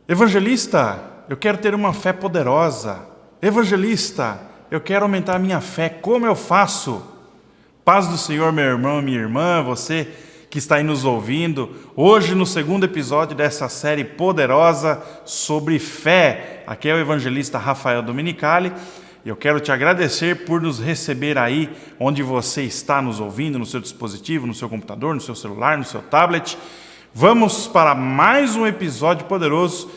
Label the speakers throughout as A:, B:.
A: Evangelista, eu quero ter uma fé poderosa. Evangelista, eu quero aumentar a minha fé. Como eu faço? Paz do Senhor, meu irmão, minha irmã, você que está aí nos ouvindo. Hoje, no segundo episódio dessa série poderosa sobre fé. Aqui é o evangelista Rafael Dominicali. Eu quero te agradecer por nos receber aí onde você está nos ouvindo, no seu dispositivo, no seu computador, no seu celular, no seu tablet. Vamos para mais um episódio poderoso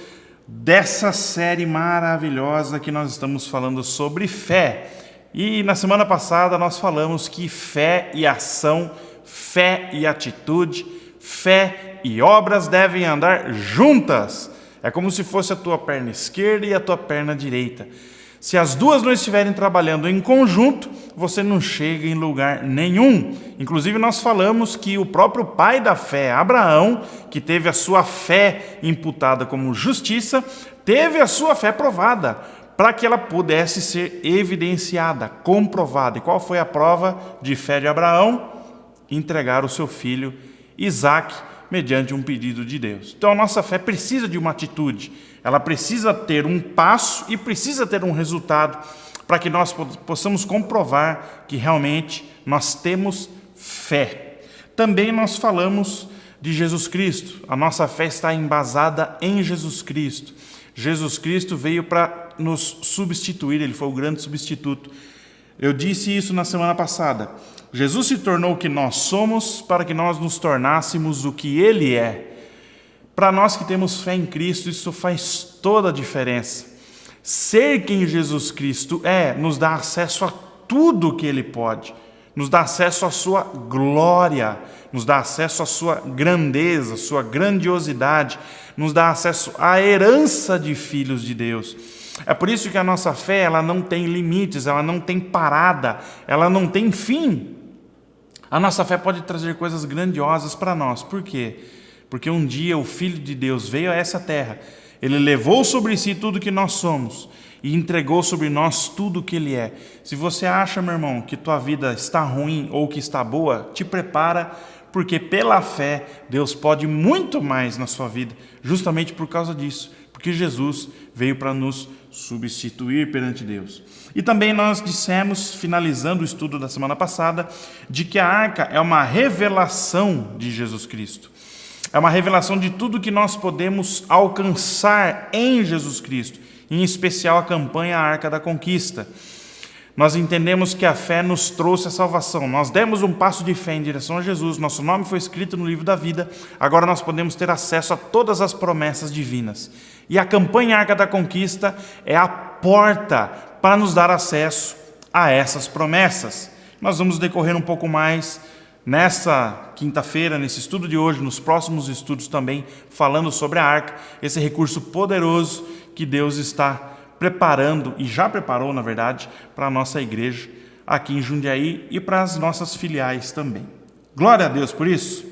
A: dessa série maravilhosa que nós estamos falando sobre fé. E na semana passada nós falamos que fé e ação, fé e atitude, fé e obras devem andar juntas. É como se fosse a tua perna esquerda e a tua perna direita. Se as duas não estiverem trabalhando em conjunto, você não chega em lugar nenhum. Inclusive, nós falamos que o próprio pai da fé, Abraão, que teve a sua fé imputada como justiça, teve a sua fé provada, para que ela pudesse ser evidenciada, comprovada. E qual foi a prova de fé de Abraão? Entregar o seu filho, Isaque, mediante um pedido de Deus. Então, a nossa fé precisa de uma atitude. Ela precisa ter um passo e precisa ter um resultado para que nós possamos comprovar que realmente nós temos fé. Também nós falamos de Jesus Cristo. A nossa fé está embasada em Jesus Cristo. Jesus Cristo veio para nos substituir, Ele foi o grande substituto. Eu disse isso na semana passada. Jesus se tornou o que nós somos para que nós nos tornássemos o que Ele é. Para nós que temos fé em Cristo, isso faz toda a diferença. Ser quem Jesus Cristo é, nos dá acesso a tudo que Ele pode. Nos dá acesso à sua glória, nos dá acesso à sua grandeza, sua grandiosidade, nos dá acesso à herança de filhos de Deus. É por isso que a nossa fé, ela não tem limites, ela não tem parada, ela não tem fim. A nossa fé pode trazer coisas grandiosas para nós. Por quê? Porque um dia o Filho de Deus veio a essa terra, Ele levou sobre si tudo que nós somos e entregou sobre nós tudo que Ele é. Se você acha, meu irmão, que tua vida está ruim ou que está boa, te prepara, porque pela fé Deus pode muito mais na sua vida, justamente por causa disso, porque Jesus veio para nos substituir perante Deus. E também nós dissemos, finalizando o estudo da semana passada, de que a arca é uma revelação de Jesus Cristo. É uma revelação de tudo que nós podemos alcançar em Jesus Cristo, em especial a campanha Arca da Conquista. Nós entendemos que a fé nos trouxe a salvação. Nós demos um passo de fé em direção a Jesus, nosso nome foi escrito no livro da vida, agora nós podemos ter acesso a todas as promessas divinas. E a campanha Arca da Conquista é a porta para nos dar acesso a essas promessas. Nós vamos decorrer um pouco mais nessa quinta-feira, nesse estudo de hoje, nos próximos estudos também, falando sobre a arca, esse recurso poderoso que Deus está preparando, e já preparou, na verdade, para a nossa igreja aqui em Jundiaí e para as nossas filiais também. Glória a Deus por isso.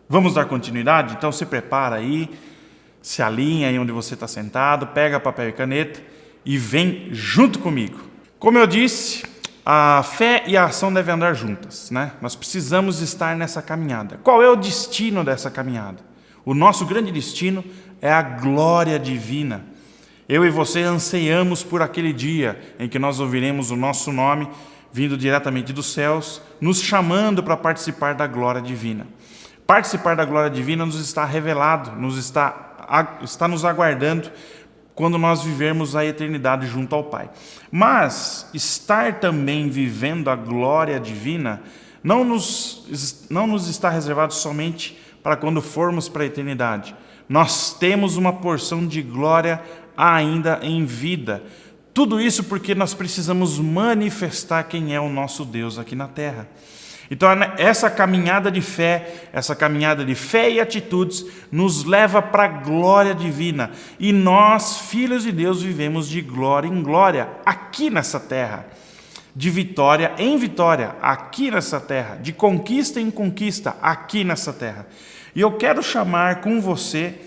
A: Vamos dar continuidade? Então se prepara aí, se alinha aí onde você está sentado, pega papel e caneta e vem junto comigo. Como eu disse, a fé e a ação devem andar juntas, né? Nós precisamos estar nessa caminhada. Qual é o destino dessa caminhada? O nosso grande destino é a glória divina. Eu e você anseiamos por aquele dia em que nós ouviremos o nosso nome vindo diretamente dos céus, nos chamando para participar da glória divina. Participar da glória divina nos está revelado, está nos aguardando quando nós vivermos a eternidade junto ao Pai. Mas estar também vivendo a glória divina não nos está reservado somente para quando formos para a eternidade. Nós temos uma porção de glória ainda em vida. Tudo isso porque nós precisamos manifestar quem é o nosso Deus aqui na terra. Então, essa caminhada de fé e atitudes, nos leva para a glória divina. E nós, filhos de Deus, vivemos de glória em glória, aqui nessa terra. De vitória em vitória, aqui nessa terra. De conquista em conquista, aqui nessa terra. E eu quero chamar com você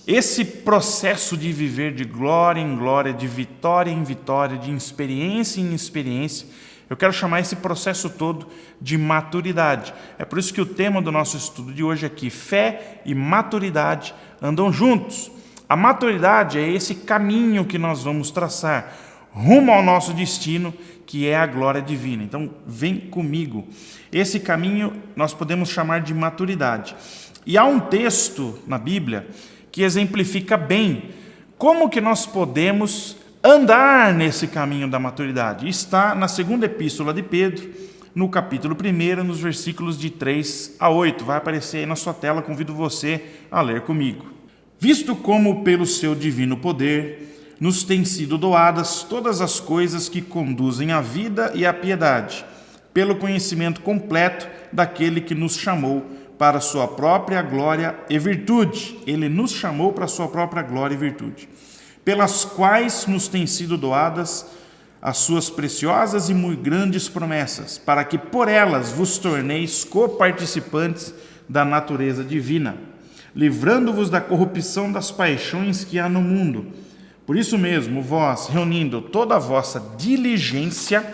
A: esse processo de viver de glória em glória, de vitória em vitória, de experiência em experiência. Eu quero chamar esse processo todo de maturidade. É por isso que o tema do nosso estudo de hoje aqui, fé e maturidade andam juntos. A maturidade é esse caminho que nós vamos traçar rumo ao nosso destino, que é a glória divina. Então, vem comigo. Esse caminho nós podemos chamar de maturidade. E há um texto na Bíblia que exemplifica bem como que nós podemos andar nesse caminho da maturidade. Está na segunda epístola de Pedro, no capítulo 1, nos versículos de 3 a 8. Vai aparecer aí na sua tela, convido você a ler comigo. Visto como pelo seu divino poder nos têm sido doadas todas as coisas que conduzem à vida e à piedade, pelo conhecimento completo daquele que nos chamou para a sua própria glória e virtude. Ele nos chamou para a sua própria glória e virtude, pelas quais nos têm sido doadas as suas preciosas e muito grandes promessas, para que por elas vos torneis coparticipantes da natureza divina, livrando-vos da corrupção das paixões que há no mundo. Por isso mesmo, vós, reunindo toda a vossa diligência,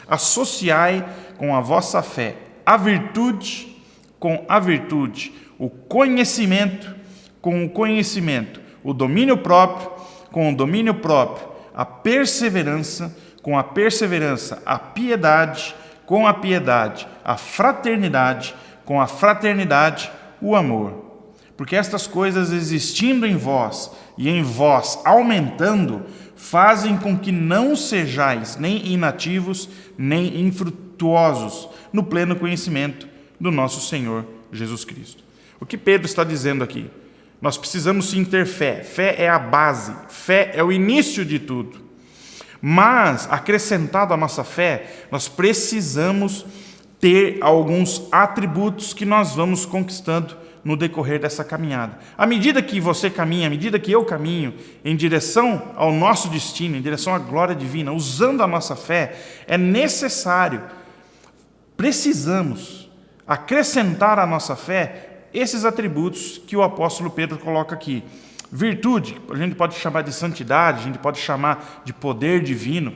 A: associai com a vossa fé a virtude, com a virtude, o conhecimento, com o conhecimento, o domínio próprio, com o domínio próprio, a perseverança, com a perseverança, a piedade, com a piedade, a fraternidade, com a fraternidade, o amor. Porque estas coisas existindo em vós e em vós aumentando, fazem com que não sejais nem inativos, nem infrutuosos no pleno conhecimento do nosso Senhor Jesus Cristo. O que Pedro está dizendo aqui? Nós precisamos sim ter fé. Fé é a base, fé é o início de tudo. Mas, acrescentado à nossa fé, nós precisamos ter alguns atributos que nós vamos conquistando no decorrer dessa caminhada. À medida que você caminha, à medida que eu caminho em direção ao nosso destino, em direção à glória divina, usando a nossa fé, é necessário, precisamos acrescentar à nossa fé esses atributos que o apóstolo Pedro coloca aqui. Virtude, a gente pode chamar de santidade, a gente pode chamar de poder divino.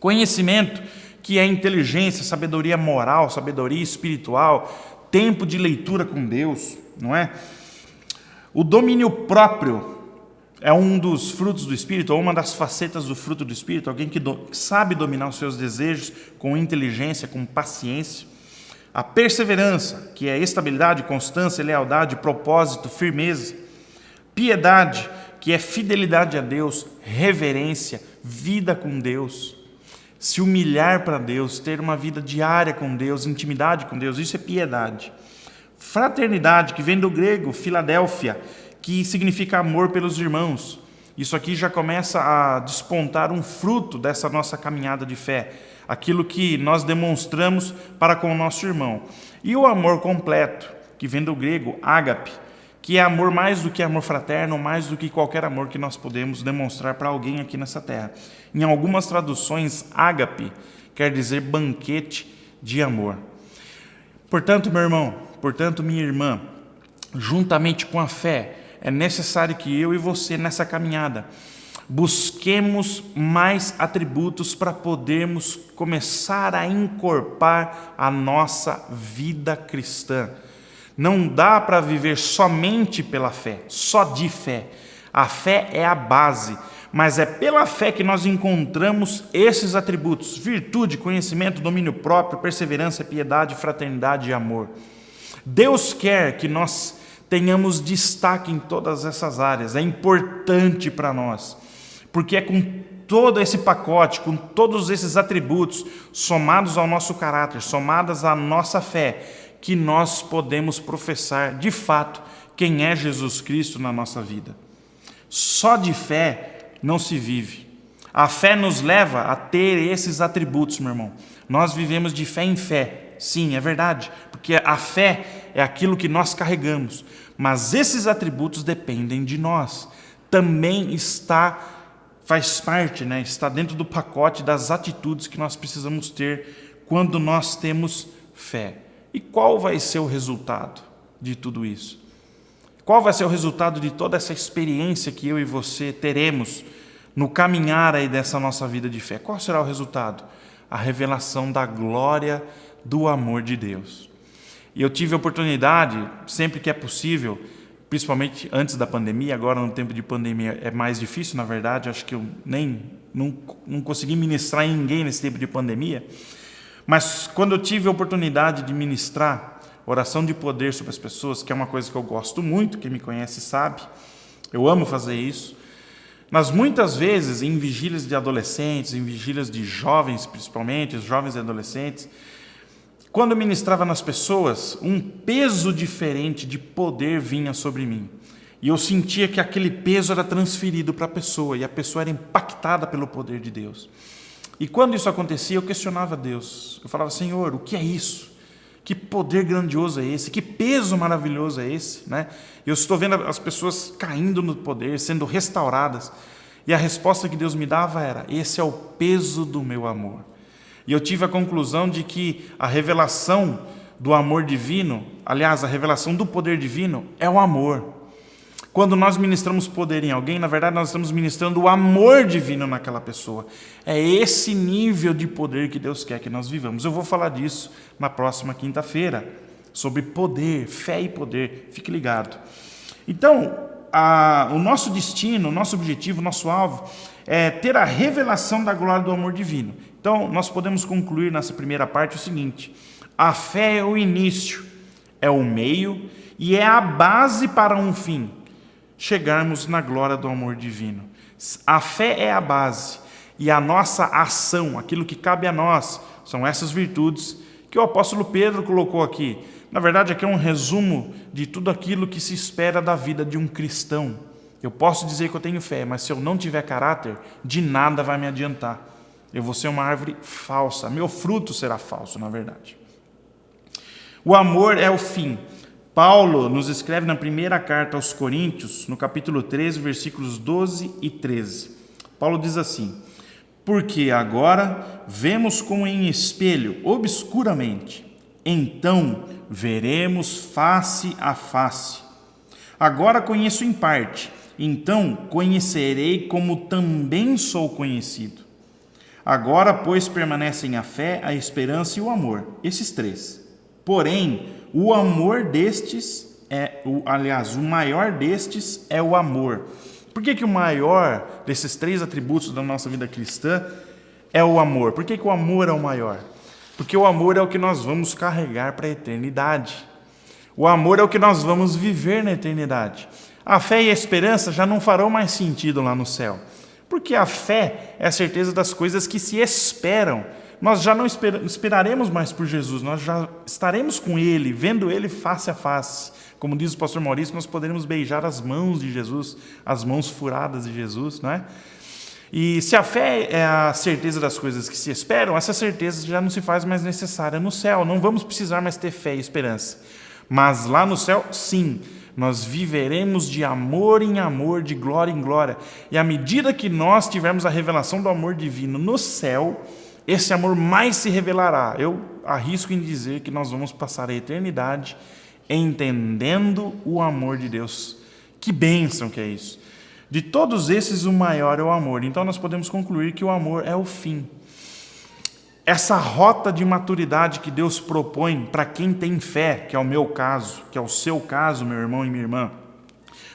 A: Conhecimento, que é inteligência, sabedoria moral, sabedoria espiritual, tempo de leitura com Deus, não é? O domínio próprio é um dos frutos do Espírito, ou uma das facetas do fruto do Espírito, alguém que sabe dominar os seus desejos com inteligência, com paciência. A perseverança, que é estabilidade, constância, lealdade, propósito, firmeza. Piedade, que é fidelidade a Deus, reverência, vida com Deus. Se humilhar para Deus, ter uma vida diária com Deus, intimidade com Deus, isso é piedade. Fraternidade, que vem do grego, Filadélfia, que significa amor pelos irmãos. Isso aqui já começa a despontar um fruto dessa nossa caminhada de fé, aquilo que nós demonstramos para com o nosso irmão. E o amor completo, que vem do grego, ágape, que é amor mais do que amor fraterno, mais do que qualquer amor que nós podemos demonstrar para alguém aqui nessa terra. Em algumas traduções, ágape quer dizer banquete de amor. Portanto, meu irmão, portanto, minha irmã, juntamente com a fé, é necessário que eu e você, nessa caminhada, busquemos mais atributos para podermos começar a encorpar a nossa vida cristã. Não dá para viver somente pela fé, só de fé. A fé é a base, mas é pela fé que nós encontramos esses atributos: virtude, conhecimento, domínio próprio, perseverança, piedade, fraternidade e amor. Deus quer que nós tenhamos destaque em todas essas áreas, é importante para nós, porque é com todo esse pacote, com todos esses atributos, somados ao nosso caráter, somadas à nossa fé, que nós podemos professar, de fato, quem é Jesus Cristo na nossa vida. Só de fé não se vive. A fé nos leva a ter esses atributos, meu irmão. Nós vivemos de fé em fé. Sim, é verdade, porque a fé é aquilo que nós carregamos. Mas esses atributos dependem de nós. Também faz parte, está dentro do pacote das atitudes que nós precisamos ter quando nós temos fé. E qual vai ser o resultado de tudo isso? Qual vai ser o resultado de toda essa experiência que eu e você teremos no caminhar aí dessa nossa vida de fé? Qual será o resultado? A revelação da glória do amor de Deus. E eu tive a oportunidade, sempre que é possível, principalmente antes da pandemia. Agora, no tempo de pandemia, é mais difícil, na verdade. Acho que eu não consegui ministrar em ninguém nesse tempo de pandemia. Mas quando eu tive a oportunidade de ministrar oração de poder sobre as pessoas, que é uma coisa que eu gosto muito, quem me conhece sabe, eu amo fazer isso. Mas muitas vezes, em vigílias de adolescentes, em vigílias de jovens, principalmente, os jovens e adolescentes, quando eu ministrava nas pessoas, um peso diferente de poder vinha sobre mim. E eu sentia que aquele peso era transferido para a pessoa, e a pessoa era impactada pelo poder de Deus. E quando isso acontecia, eu questionava Deus. Eu falava, Senhor, o que é isso? Que poder grandioso é esse? Que peso maravilhoso é esse? Né? Eu estou vendo as pessoas caindo no poder, sendo restauradas. E a resposta que Deus me dava era, esse é o peso do meu amor. E eu tive a conclusão de que a revelação do amor divino, aliás, a revelação do poder divino é o amor. Quando nós ministramos poder em alguém, na verdade nós estamos ministrando o amor divino naquela pessoa. É esse nível de poder que Deus quer que nós vivamos. Eu vou falar disso na próxima quinta-feira, sobre poder, fé e poder. Fique ligado. Então, o nosso destino, o nosso objetivo, o nosso alvo é ter a revelação da glória do amor divino. Então, nós podemos concluir nessa primeira parte o seguinte: a fé é o início, é o meio e é a base para um fim. Chegarmos na glória do amor divino. A fé é a base e a nossa ação, aquilo que cabe a nós, são essas virtudes que o apóstolo Pedro colocou aqui. Na verdade, aqui é um resumo de tudo aquilo que se espera da vida de um cristão. Eu posso dizer que eu tenho fé, mas se eu não tiver caráter, de nada vai me adiantar. Eu vou ser uma árvore falsa, meu fruto será falso, na verdade. O amor é o fim. Paulo nos escreve na primeira carta aos Coríntios, no capítulo 13, versículos 12 e 13. Paulo diz assim: porque agora vemos como em espelho, obscuramente, então veremos face a face. Agora conheço em parte, então conhecerei como também sou conhecido. Agora, pois, permanecem a fé, a esperança e o amor, esses três. Porém, o amor destes o maior destes é o amor. Por que o maior desses três atributos da nossa vida cristã é o amor? Por que o amor é o maior? Porque o amor é o que nós vamos carregar para a eternidade. O amor é o que nós vamos viver na eternidade. A fé e a esperança já não farão mais sentido lá no céu. Porque a fé é a certeza das coisas que se esperam. Nós já não esperaremos mais por Jesus, nós já estaremos com Ele, vendo Ele face a face. Como diz o pastor Maurício, nós poderemos beijar as mãos de Jesus, as mãos furadas de Jesus, não é? E se a fé é a certeza das coisas que se esperam, essa certeza já não se faz mais necessária no céu. Não vamos precisar mais ter fé e esperança. Mas lá no céu, sim, nós viveremos de amor em amor, de glória em glória. E à medida que nós tivermos a revelação do amor divino no céu, esse amor mais se revelará. Eu arrisco em dizer que nós vamos passar a eternidade entendendo o amor de Deus. Que bênção que é isso! De todos esses, o maior é o amor. Então nós podemos concluir que o amor é o fim. Essa rota de maturidade que Deus propõe para quem tem fé, que é o meu caso, que é o seu caso, meu irmão e minha irmã,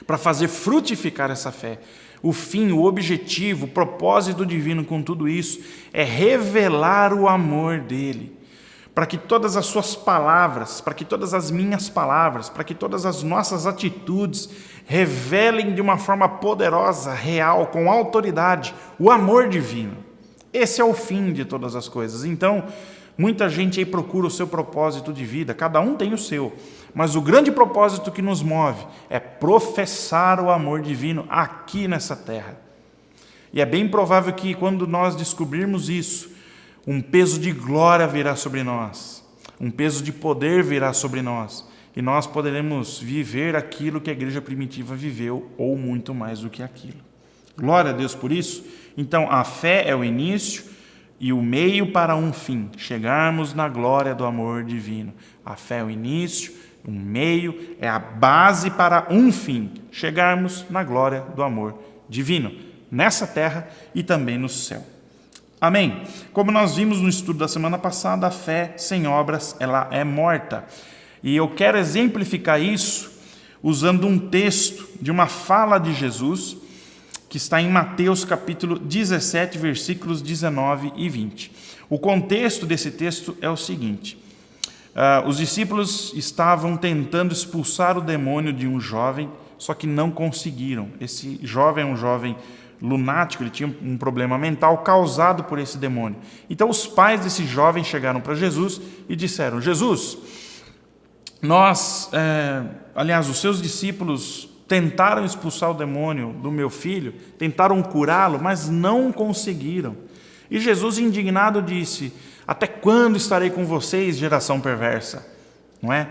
A: para fazer frutificar essa fé. O fim, o objetivo, o propósito divino com tudo isso é revelar o amor dele. Para que todas as suas palavras, para que todas as minhas palavras, para que todas as nossas atitudes revelem de uma forma poderosa, real, com autoridade, o amor divino. Esse é o fim de todas as coisas. Então, muita gente aí procura o seu propósito de vida, cada um tem o seu. Mas o grande propósito que nos move é professar o amor divino aqui nessa terra. E é bem provável que quando nós descobrirmos isso, um peso de glória virá sobre nós, um peso de poder virá sobre nós, e nós poderemos viver aquilo que a igreja primitiva viveu, ou muito mais do que aquilo. Glória a Deus por isso. Então, a fé é o início e o meio para um fim, chegarmos na glória do amor divino. A fé é o início, um meio, é a base para um fim, chegarmos na glória do amor divino, nessa terra e também no céu. Amém? Como nós vimos no estudo da semana passada, a fé sem obras, ela é morta. E eu quero exemplificar isso usando um texto de uma fala de Jesus, que está em Mateus capítulo 17, versículos 19 e 20. O contexto desse texto é o seguinte: os discípulos estavam tentando expulsar o demônio de um jovem, só que não conseguiram. Esse jovem é um jovem lunático, ele tinha um problema mental causado por esse demônio. Então os pais desse jovem chegaram para Jesus e disseram: Jesus, os seus discípulos tentaram expulsar o demônio do meu filho, tentaram curá-lo, mas não conseguiram. E Jesus, indignado, disse: até quando estarei com vocês, geração perversa? Não é?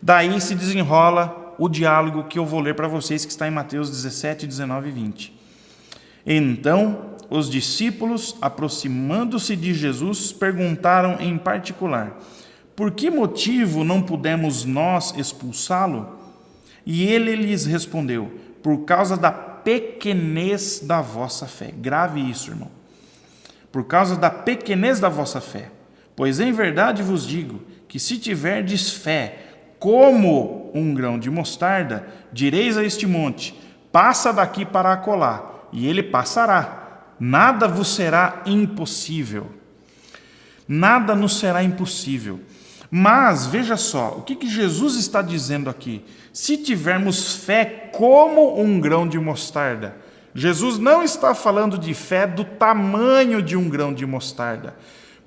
A: Daí se desenrola o diálogo que eu vou ler para vocês, que está em Mateus 17, 19 e 20. Então, os discípulos, aproximando-se de Jesus, perguntaram em particular: por que motivo não pudemos nós expulsá-lo? E ele lhes respondeu: por causa da pequenez da vossa fé. Grave isso, irmão. Por causa da pequenez da vossa fé. Pois em verdade vos digo que se tiverdes fé como um grão de mostarda, direis a este monte: passa daqui para acolá, e ele passará. Nada vos será impossível. Nada nos será impossível. Mas, veja só, o que Jesus está dizendo aqui? Se tivermos fé como um grão de mostarda. Jesus não está falando de fé do tamanho de um grão de mostarda.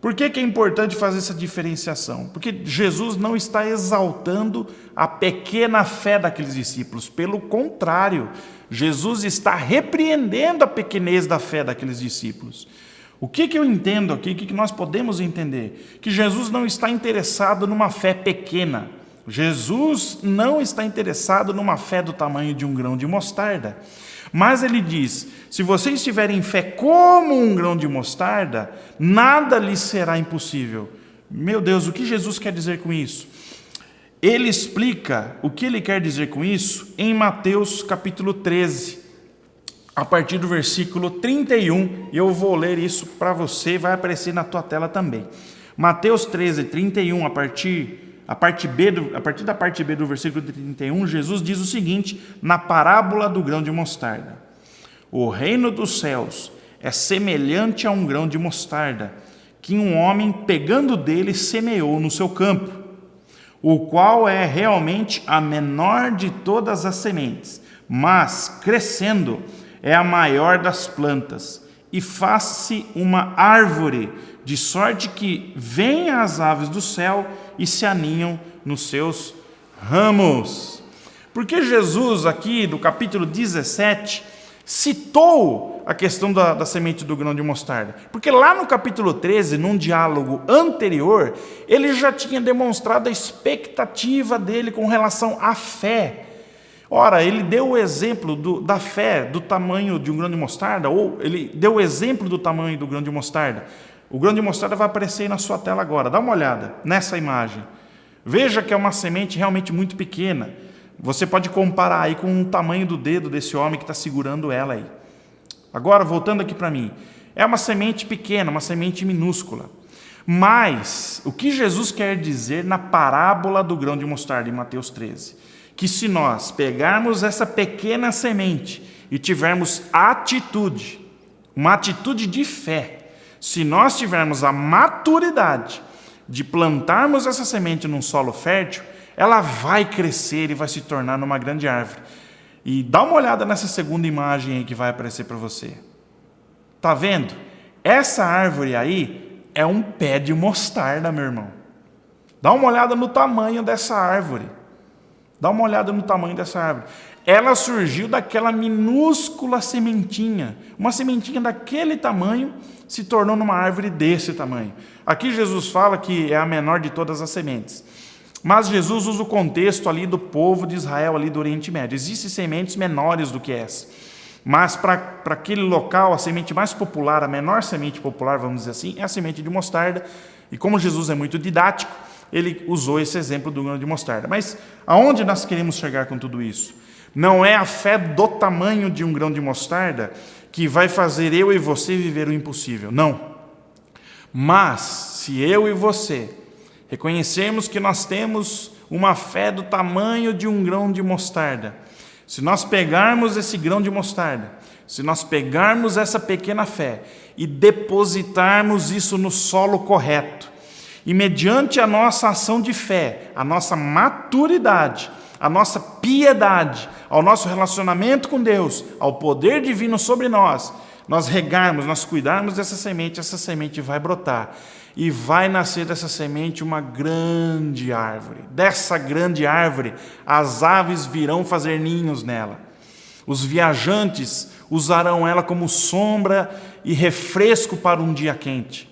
A: Por que é importante fazer essa diferenciação? Porque Jesus não está exaltando a pequena fé daqueles discípulos. Pelo contrário, Jesus está repreendendo a pequenez da fé daqueles discípulos. O que eu entendo aqui, o que nós podemos entender? Que Jesus não está interessado numa fé pequena. Jesus não está interessado numa fé do tamanho de um grão de mostarda. Mas ele diz: se vocês tiverem fé como um grão de mostarda, nada lhes será impossível. Meu Deus, o que Jesus quer dizer com isso? Ele explica o que ele quer dizer com isso em Mateus capítulo 13, a partir do versículo 31, e eu vou ler isso para você, vai aparecer na tua tela também. Mateus 13, 31, a partir da parte B do versículo 31, Jesus diz o seguinte, na parábola do grão de mostarda: o reino dos céus é semelhante a um grão de mostarda, que um homem, pegando dele, semeou no seu campo, o qual é realmente a menor de todas as sementes, mas, crescendo, é a maior das plantas, e faz-se uma árvore, de sorte que vêm as aves do céu e se aninham nos seus ramos. Porque Jesus, aqui do capítulo 17, citou a questão da semente do grão de mostarda? Porque lá no capítulo 13, num diálogo anterior, ele já tinha demonstrado a expectativa dele com relação à fé. Ora, ele deu o exemplo da fé do tamanho de um grão de mostarda, ou ele deu o exemplo do tamanho do grão de mostarda. O grão de mostarda vai aparecer aí na sua tela agora. Dá uma olhada nessa imagem. Veja que é uma semente realmente muito pequena. Você pode comparar aí com o tamanho do dedo desse homem que está segurando ela aí. Agora, voltando aqui para mim. É uma semente pequena, uma semente minúscula. Mas, o que Jesus quer dizer na parábola do grão de mostarda, em Mateus 13? Que se nós pegarmos essa pequena semente e tivermos atitude, uma atitude de fé, se nós tivermos a maturidade de plantarmos essa semente num solo fértil, ela vai crescer e vai se tornar numa grande árvore. E dá uma olhada nessa segunda imagem aí que vai aparecer para você. Tá vendo? Essa árvore aí é um pé de mostarda, meu irmão. Dá uma olhada no tamanho dessa árvore. Dá uma olhada no tamanho dessa árvore. Ela surgiu daquela minúscula sementinha. Uma sementinha daquele tamanho se tornou numa árvore desse tamanho. Aqui Jesus fala que é a menor de todas as sementes. Mas Jesus usa o contexto ali do povo de Israel, ali do Oriente Médio. Existem sementes menores do que essa. Mas para aquele local, a semente mais popular, a menor semente popular, vamos dizer assim, é a semente de mostarda. E como Jesus é muito didático, ele usou esse exemplo do grão de mostarda. Mas aonde nós queremos chegar com tudo isso? Não é a fé do tamanho de um grão de mostarda que vai fazer eu e você viver o impossível. Não. Mas, se eu e você reconhecermos que nós temos uma fé do tamanho de um grão de mostarda. Se nós pegarmos esse grão de mostarda, se nós pegarmos essa pequena fé e depositarmos isso no solo correto, e mediante a nossa ação de fé, a nossa maturidade, a nossa piedade, ao nosso relacionamento com Deus, ao poder divino sobre nós, nós regarmos, nós cuidarmos dessa semente, essa semente vai brotar. E vai nascer dessa semente uma grande árvore. Dessa grande árvore, as aves virão fazer ninhos nela. Os viajantes usarão ela como sombra e refresco para um dia quente.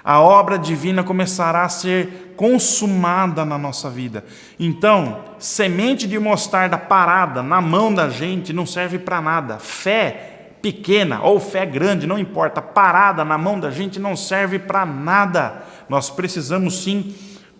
A: A obra divina começará a ser consumada na nossa vida. Então, semente de mostarda parada na mão da gente não serve para nada. Fé pequena ou fé grande, não importa, parada na mão da gente não serve para nada. Nós precisamos sim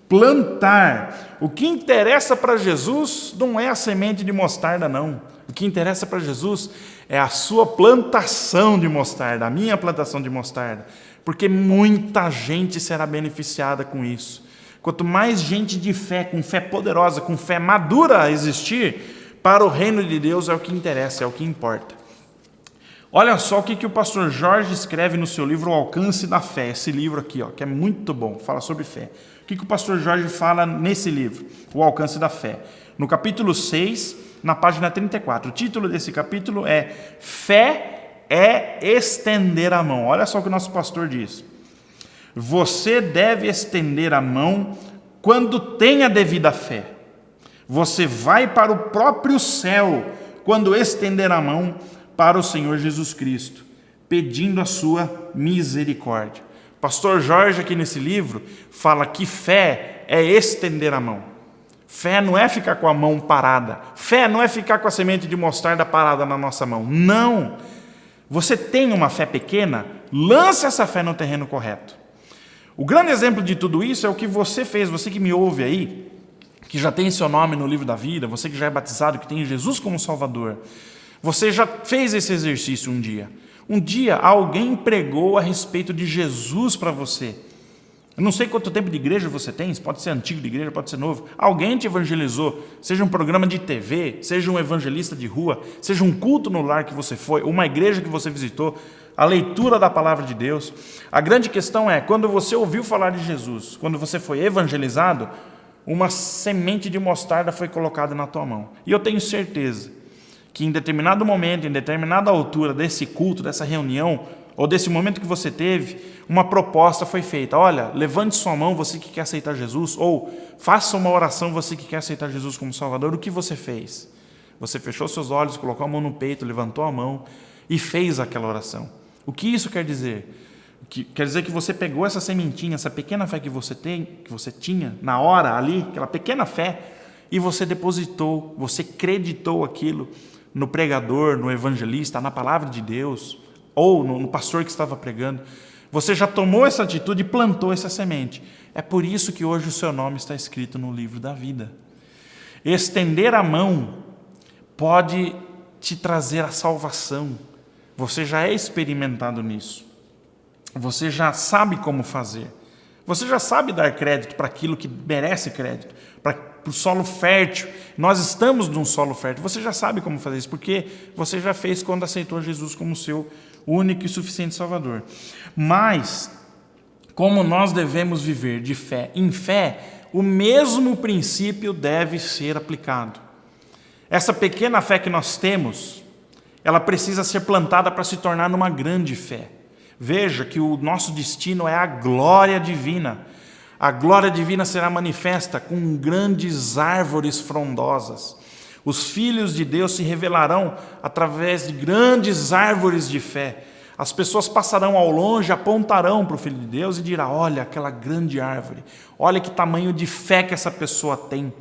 A: plantar. O que interessa para Jesus não é a semente de mostarda, não. O que interessa para Jesus é a sua plantação de mostarda, a minha plantação de mostarda, porque muita gente será beneficiada com isso. Quanto mais gente de fé, com fé poderosa, com fé madura existir, para o reino de Deus é o que interessa, é o que importa. Olha só o que o pastor Jorge escreve no seu livro O Alcance da Fé, esse livro aqui, que é muito bom, fala sobre fé. O que o pastor Jorge fala nesse livro, O Alcance da Fé? No capítulo 6, na página 34, o título desse capítulo é Fé é estender a mão. Olha só o que o nosso pastor diz. Você deve estender a mão quando tem a devida fé. Você vai para o próprio céu quando estender a mão para o Senhor Jesus Cristo, pedindo a sua misericórdia. Pastor Jorge, aqui nesse livro, fala que fé é estender a mão. Fé não é ficar com a mão parada. Fé não é ficar com a semente de mostarda parada na nossa mão. Não! Você tem uma fé pequena, lance essa fé no terreno correto. O grande exemplo de tudo isso é o que você fez, você que me ouve aí, que já tem seu nome no livro da vida, você que já é batizado, que tem Jesus como Salvador. Você já fez esse exercício um dia. Um dia alguém pregou a respeito de Jesus para você. Eu não sei quanto tempo de igreja você tem, pode ser antigo de igreja, pode ser novo. Alguém te evangelizou, seja um programa de TV, seja um evangelista de rua, seja um culto no lar que você foi, uma igreja que você visitou, a leitura da palavra de Deus. A grande questão é, quando você ouviu falar de Jesus, quando você foi evangelizado, uma semente de mostarda foi colocada na tua mão. E eu tenho certeza que em determinado momento, em determinada altura desse culto, dessa reunião, ou desse momento que você teve, uma proposta foi feita. Olha, levante sua mão, você que quer aceitar Jesus, ou faça uma oração, você que quer aceitar Jesus como Salvador. O que você fez? Você fechou seus olhos, colocou a mão no peito, levantou a mão e fez aquela oração. O que isso quer dizer? Quer dizer que você pegou essa sementinha, essa pequena fé que você tinha na hora ali, aquela pequena fé, e você depositou, você acreditou aquilo no pregador, no evangelista, na palavra de Deus, ou no pastor que estava pregando. Você já tomou essa atitude e plantou essa semente. É por isso que hoje o seu nome está escrito no livro da vida. Estender a mão pode te trazer a salvação. Você já é experimentado nisso. Você já sabe como fazer. Você já sabe dar crédito para aquilo que merece crédito, para o solo fértil. Nós estamos num solo fértil. Você já sabe como fazer isso, porque você já fez quando aceitou Jesus como seu único e suficiente Salvador. Mas, como nós devemos viver de fé em fé, o mesmo princípio deve ser aplicado. Essa pequena fé que nós temos, ela precisa ser plantada para se tornar numa grande fé. Veja que o nosso destino é a glória divina. A glória divina será manifesta com grandes árvores frondosas. Os filhos de Deus se revelarão através de grandes árvores de fé. As pessoas passarão ao longe, apontarão para o Filho de Deus e dirão: olha aquela grande árvore, olha que tamanho de fé que essa pessoa tem.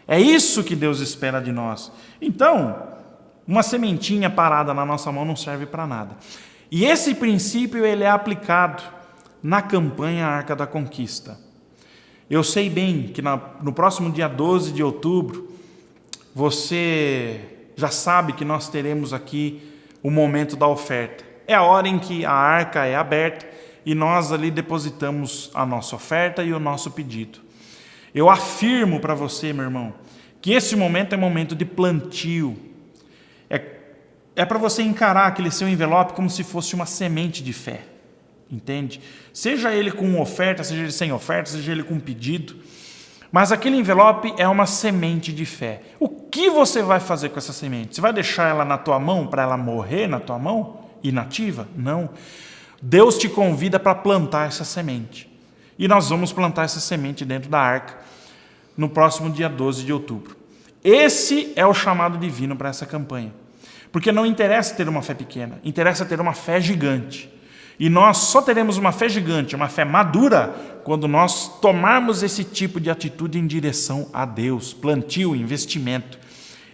A: É isso que Deus espera de nós. Então, uma sementinha parada na nossa mão não serve para nada. E esse princípio ele é aplicado na campanha Arca da Conquista. Eu sei bem que no próximo dia 12 de outubro, você já sabe que nós teremos aqui o momento da oferta. É a hora em que a arca é aberta e nós ali depositamos a nossa oferta e o nosso pedido. Eu afirmo para você, meu irmão, que esse momento é momento de plantio. É para você encarar aquele seu envelope como se fosse uma semente de fé. Entende? Seja ele com oferta, seja ele sem oferta, seja ele com pedido. Mas aquele envelope é uma semente de fé. O que você vai fazer com essa semente? Você vai deixar ela na tua mão para ela morrer na tua mão? Inativa? Não. Deus te convida para plantar essa semente. E nós vamos plantar essa semente dentro da arca no próximo dia 12 de outubro. Esse é o chamado divino para essa campanha. Porque não interessa ter uma fé pequena, interessa ter uma fé gigante. E nós só teremos uma fé gigante, uma fé madura, quando nós tomarmos esse tipo de atitude em direção a Deus, plantio, investimento.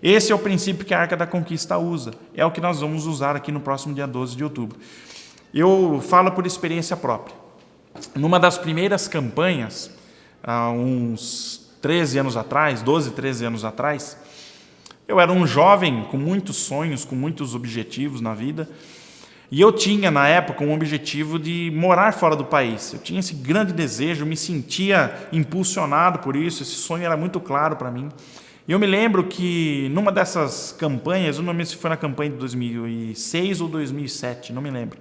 A: Esse é o princípio que a Arca da Conquista usa. É o que nós vamos usar aqui no próximo dia 12 de outubro. Eu falo por experiência própria. Numa das primeiras campanhas, há uns 13 anos atrás, 12, 13 anos atrás, eu era um jovem com muitos sonhos, com muitos objetivos na vida. E eu tinha, na época, um objetivo de morar fora do país. Eu tinha esse grande desejo, me sentia impulsionado por isso, esse sonho era muito claro para mim. E eu me lembro que, numa dessas campanhas, eu não lembro se foi na campanha de 2006 ou 2007, não me lembro,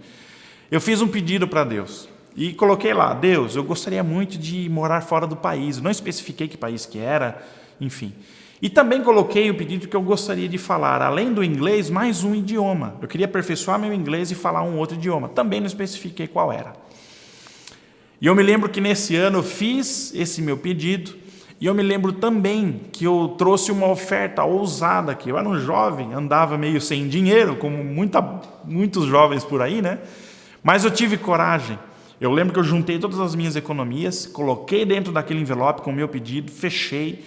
A: eu fiz um pedido para Deus. E coloquei lá: Deus, eu gostaria muito de morar fora do país. Eu não especifiquei que país que era, enfim. E também coloquei o pedido que eu gostaria de falar, além do inglês, mais um idioma. Eu queria aperfeiçoar meu inglês e falar um outro idioma. Também não especifiquei qual era. E eu me lembro que nesse ano eu fiz esse meu pedido. E eu me lembro também que eu trouxe uma oferta ousada aqui. Eu era um jovem, andava meio sem dinheiro, como muitos jovens por aí, né? Mas eu tive coragem. Eu lembro que eu juntei todas as minhas economias, coloquei dentro daquele envelope com o meu pedido, fechei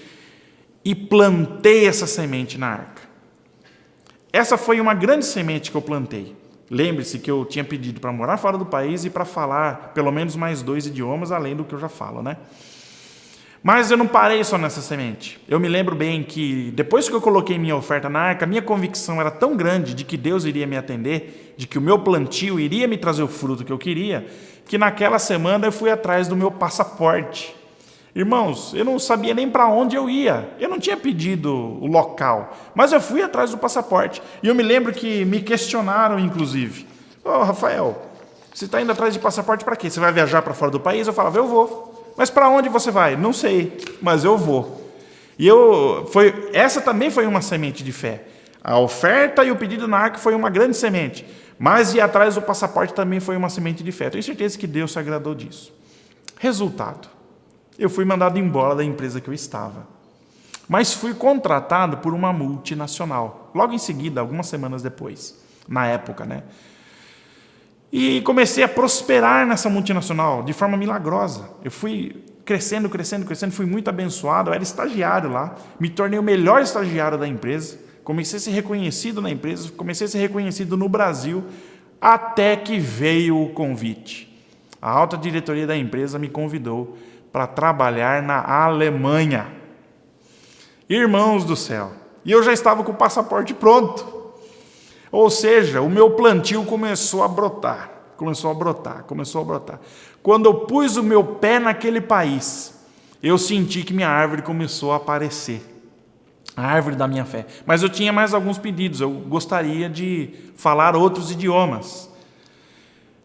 A: e plantei essa semente na arca. Essa foi uma grande semente que eu plantei. Lembre-se que eu tinha pedido para morar fora do país e para falar pelo menos mais 2 idiomas, além do que eu já falo, né? Mas eu não parei só nessa semente. Eu me lembro bem que depois que eu coloquei minha oferta na arca, minha convicção era tão grande de que Deus iria me atender, de que o meu plantio iria me trazer o fruto que eu queria, que naquela semana eu fui atrás do meu passaporte. Irmãos, eu não sabia nem para onde eu ia. Eu não tinha pedido o local, mas eu fui atrás do passaporte. E eu me lembro que me questionaram, inclusive. Rafael, você está indo atrás de passaporte para quê? Você vai viajar para fora do país? Eu falava: eu vou. Mas para onde você vai? Não sei, mas eu vou. E essa também foi uma semente de fé. A oferta e o pedido na arca foi uma grande semente. Mas ir atrás do passaporte também foi uma semente de fé. Tenho certeza que Deus se agradou disso. Resultado: eu fui mandado embora da empresa que eu estava. Mas fui contratado por uma multinacional. Logo em seguida, algumas semanas depois. Na época, né? E comecei a prosperar nessa multinacional de forma milagrosa. Eu fui crescendo, fui muito abençoado. Eu era estagiário lá. Me tornei o melhor estagiário da empresa. Comecei a ser reconhecido na empresa. Comecei a ser reconhecido no Brasil. Até que veio o convite. A alta diretoria da empresa me convidou para trabalhar na Alemanha. Irmãos do céu, e eu já estava com o passaporte pronto. Ou seja, o meu plantio começou a brotar. Quando eu pus o meu pé naquele país, eu senti que minha árvore começou a aparecer. A árvore da minha fé. Mas eu tinha mais alguns pedidos. Eu gostaria de falar outros idiomas.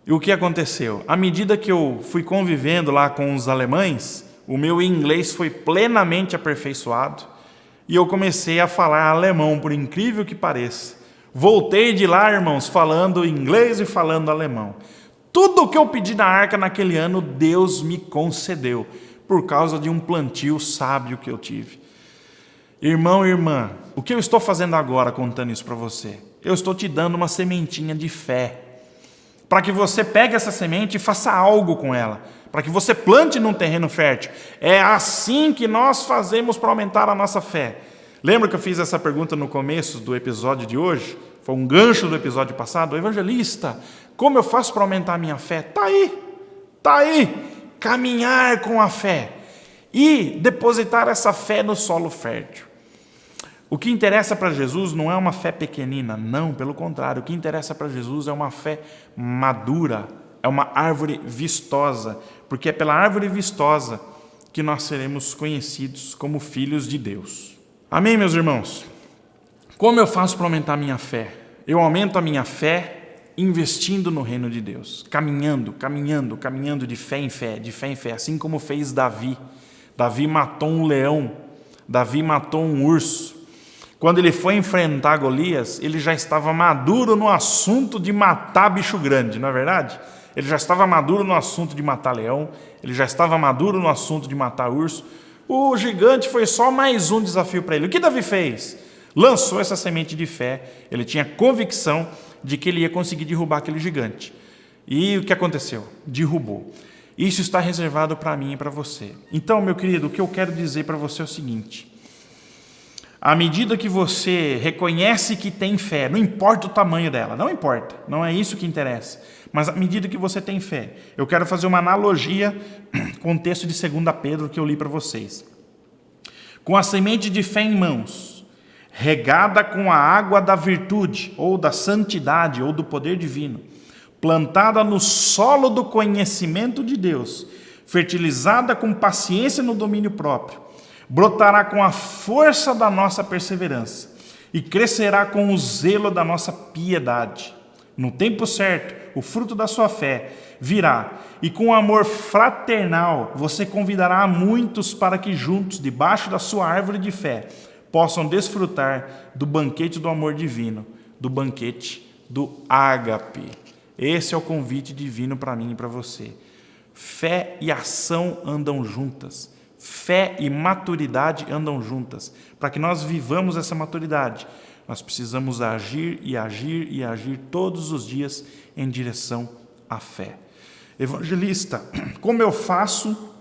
A: E o que aconteceu? À medida que eu fui convivendo lá com os alemães, o meu inglês foi plenamente aperfeiçoado e eu comecei a falar alemão, por incrível que pareça. Voltei de lá, irmãos, falando inglês e falando alemão. Tudo o que eu pedi na arca naquele ano, Deus me concedeu, por causa de um plantio sábio que eu tive. Irmão e irmã, o que eu estou fazendo agora contando isso para você? Eu estou te dando uma sementinha de fé, para que você pegue essa semente e faça algo com ela, para que você plante num terreno fértil. É assim que nós fazemos para aumentar a nossa fé. Lembra que eu fiz essa pergunta no começo do episódio de hoje? Foi um gancho do episódio passado. Evangelista, como eu faço para aumentar a minha fé? Está aí. Caminhar com a fé e depositar essa fé no solo fértil. O que interessa para Jesus não é uma fé pequenina, não, pelo contrário. O que interessa para Jesus é uma fé madura, é uma árvore vistosa, porque é pela árvore vistosa que nós seremos conhecidos como filhos de Deus. Amém, meus irmãos? Como eu faço para aumentar a minha fé? Eu aumento a minha fé investindo no reino de Deus, caminhando de fé em fé, assim como fez Davi. Davi matou um leão, Davi matou um urso. Quando ele foi enfrentar Golias, ele já estava maduro no assunto de matar bicho grande, não é verdade? Ele já estava maduro no assunto de matar leão, ele já estava maduro no assunto de matar urso. O gigante foi só mais um desafio para ele. O que Davi fez? Lançou essa semente de fé, ele tinha convicção de que ele ia conseguir derrubar aquele gigante. E o que aconteceu? Derrubou. Isso está reservado para mim e para você. Então, meu querido, o que eu quero dizer para você é o seguinte: à medida que você reconhece que tem fé, não importa o tamanho dela, não importa, não é isso que interessa, mas à medida que você tem fé, eu quero fazer uma analogia com o texto de 2 Pedro que eu li para vocês. Com a semente de fé em mãos, regada com a água da virtude, ou da santidade, ou do poder divino, plantada no solo do conhecimento de Deus, fertilizada com paciência no domínio próprio, brotará com a força da nossa perseverança e crescerá com o zelo da nossa piedade. No tempo certo, o fruto da sua fé virá, e com amor fraternal você convidará a muitos para que juntos, debaixo da sua árvore de fé, possam desfrutar do banquete do amor divino, do banquete do ágape. Esse é o convite divino para mim e para você. Fé e ação andam juntas. Fé e maturidade andam juntas. Para que nós vivamos essa maturidade, nós precisamos agir e agir e agir todos os dias em direção à fé. Evangelista, como eu faço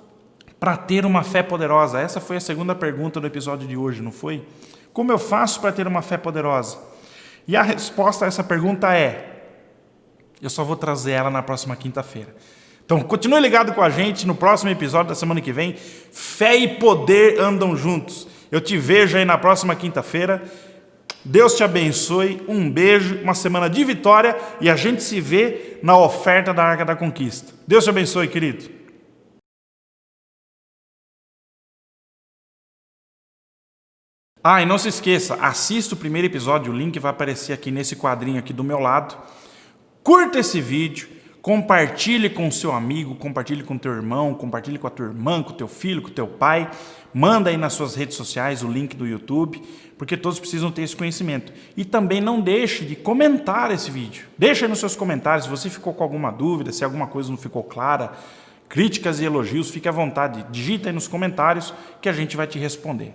A: para ter uma fé poderosa? Essa foi a segunda pergunta do episódio de hoje, não foi? Como eu faço para ter uma fé poderosa? E a resposta a essa pergunta é: eu só vou trazer ela na próxima quinta-feira. Então, continue ligado com a gente no próximo episódio da semana que vem. Fé e poder andam juntos. Eu te vejo aí na próxima quinta-feira. Deus te abençoe, um beijo, uma semana de vitória, e a gente se vê na oferta da Arca da Conquista. Deus te abençoe, querido. E não se esqueça, assista o primeiro episódio, o link vai aparecer aqui nesse quadrinho aqui do meu lado. Curta esse vídeo, compartilhe com o seu amigo, compartilhe com o teu irmão, compartilhe com a tua irmã, com o teu filho, com o teu pai. Manda aí nas suas redes sociais o link do YouTube, porque todos precisam ter esse conhecimento. E também não deixe de comentar esse vídeo. Deixa aí nos seus comentários se você ficou com alguma dúvida, se alguma coisa não ficou clara. Críticas e elogios, fique à vontade. Digita aí nos comentários que a gente vai te responder.